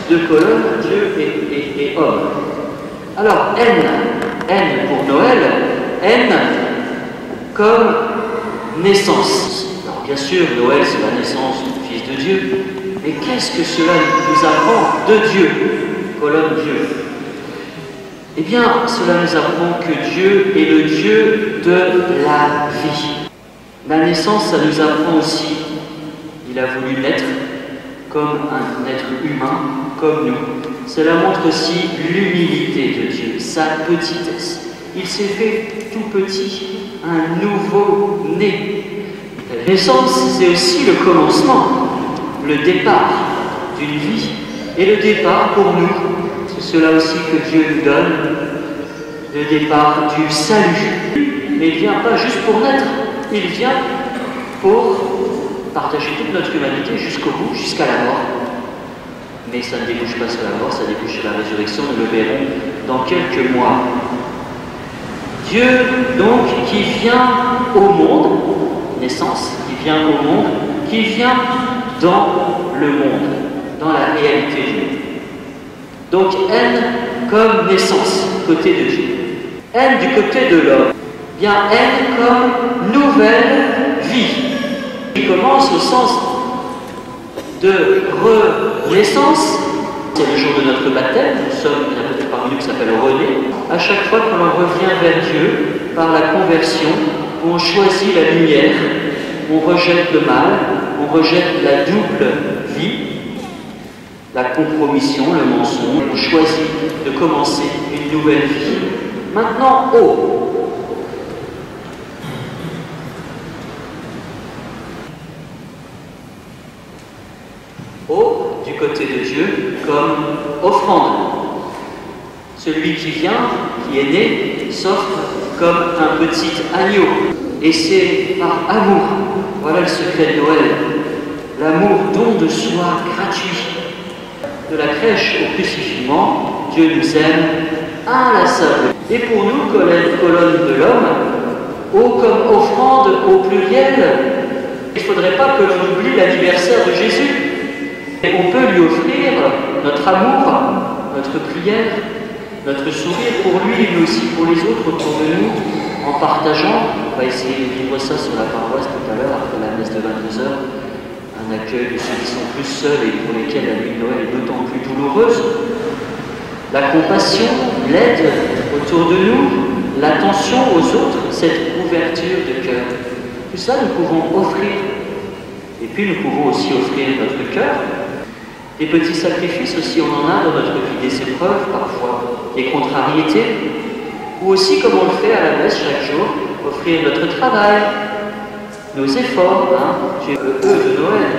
deux colonnes, Dieu et homme. Alors, N pour Noël, N comme naissance. Alors bien sûr, Noël c'est la naissance du Fils de Dieu, mais qu'est-ce que cela nous apprend de Dieu, colonne Dieu? Eh bien, cela nous apprend que Dieu est le Dieu de la vie. La naissance, ça nous apprend aussi, il a voulu naître comme un être humain, comme nous. Cela montre aussi l'humilité de Dieu, sa petitesse. Il s'est fait tout petit, un nouveau-né. La naissance, c'est aussi le commencement, le départ d'une vie. Et le départ, pour nous, c'est cela aussi que Dieu nous donne, le départ du salut. Mais il ne vient pas juste pour naître, il vient pour partager toute notre humanité jusqu'au bout, jusqu'à la mort. Mais ça ne débouche pas sur la mort, ça débouche sur la résurrection, nous le verrons dans quelques mois. Dieu, donc, qui vient au monde, naissance, qui vient au monde, qui vient dans le monde, dans la réalité du monde. Donc, N comme naissance, côté de Dieu. N du côté de l'homme. Bien, N comme nouvelle vie. Il commence au sens de renaissance. C'est le jour de notre baptême. Il y en a peut-être parmi nous qui s'appelle René. À chaque fois que l'on revient vers Dieu, par la conversion, on choisit la lumière, on rejette le mal, on rejette la double vie, la compromission, le mensonge, on choisit de commencer une nouvelle vie. Maintenant, O. O, du côté de Dieu, comme offrande. Celui qui vient, qui est né, s'offre comme un petit agneau. Et c'est par amour. Voilà le secret de Noël. L'amour, don de soi gratuit. De la crèche au crucifixion, Dieu nous aime inlassablement. Et pour nous, colonne de l'homme, O comme offrande au pluriel, il ne faudrait pas que l'on oublie l'anniversaire de Jésus. Et on peut lui offrir notre amour, notre prière, notre sourire pour lui, mais aussi pour les autres autour de nous, en partageant. On va essayer de vivre ça sur la paroisse tout à l'heure, après la messe de 22h, un accueil de ceux qui sont plus seuls et pour lesquels la nuit de Noël est d'autant plus douloureuse. La compassion, l'aide autour de nous, l'attention aux autres, cette ouverture de cœur. Tout ça, nous pouvons offrir. Et puis, nous pouvons aussi offrir notre cœur. Des petits sacrifices aussi, on en a dans notre vie, des épreuves parfois, des contrariétés, ou aussi, comme on le fait à la messe chaque jour, offrir notre travail, nos efforts, j'ai le E de Noël.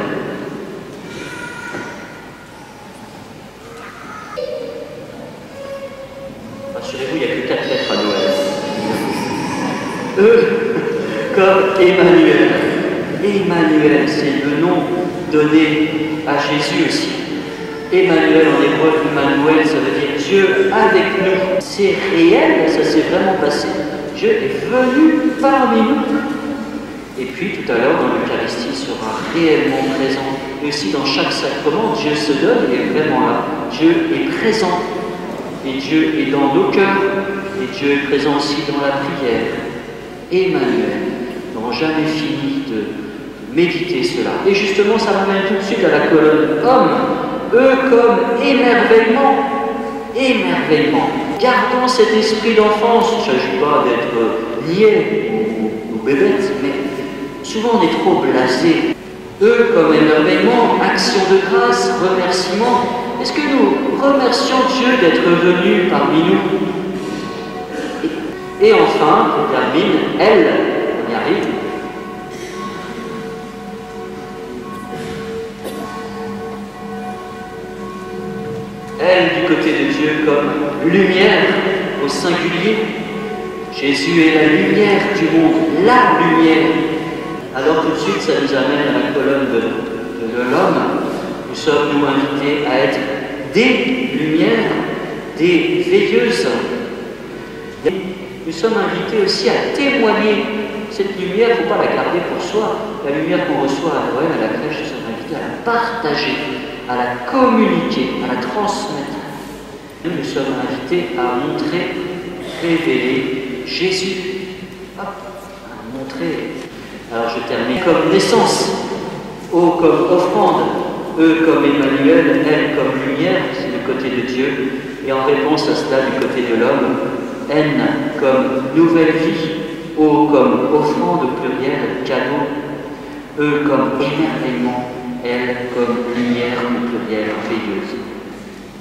Rassurez-vous, il n'y a que 4 lettres à Noël. E comme Emmanuel. Emmanuel, c'est le nom donné à Jésus aussi. Emmanuel en hébreu, Emmanuel, ça veut dire Dieu avec nous. C'est réel, ça s'est vraiment passé. Dieu est venu parmi nous. Et puis tout à l'heure, dans l'Eucharistie, il sera réellement présent. Et aussi dans chaque sacrement, Dieu se donne, il est vraiment là. Dieu est présent. Et Dieu est dans nos cœurs. Et Dieu est présent aussi dans la prière. Emmanuel. Nous n'aurons jamais fini de méditer cela. Et justement, ça m'amène tout de suite à la colonne homme. Eux comme émerveillement. Émerveillement. Gardons cet esprit d'enfance. Il ne s'agit pas d'être niais ou bébêtes, mais souvent on est trop blasé. Eux comme émerveillement, action de grâce, remerciement. Est-ce que nous remercions Dieu d'être venu parmi nous? Et enfin, on termine, elle, on y arrive. Elle, du côté de Dieu, comme lumière au singulier. Jésus est la lumière du monde, la lumière. Alors tout de suite, ça nous amène à la colonne de l'homme. Nous sommes, nous, invités à être des lumières, des veilleuses. Nous sommes invités aussi à témoigner. Cette lumière, il ne faut pas la garder pour soi. La lumière qu'on reçoit à Noël, à la crèche, nous sommes invités à la partager. à la communiquer, à la transmettre. Nous sommes invités à montrer, révéler Jésus. Hop, à montrer. Alors je termine comme naissance, O comme offrande, E comme Emmanuel, L comme lumière, c'est du côté de Dieu, et en réponse à cela du côté de l'homme, N comme nouvelle vie, O comme offrande au pluriel, cadeau, E comme émerveillement, L comme lumière au pluriel, veilleuse.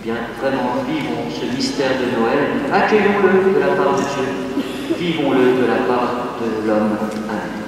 Bien, vraiment, vivons ce mystère de Noël, accueillons-le de la part de Dieu, vivons-le de la part de l'homme. Amen.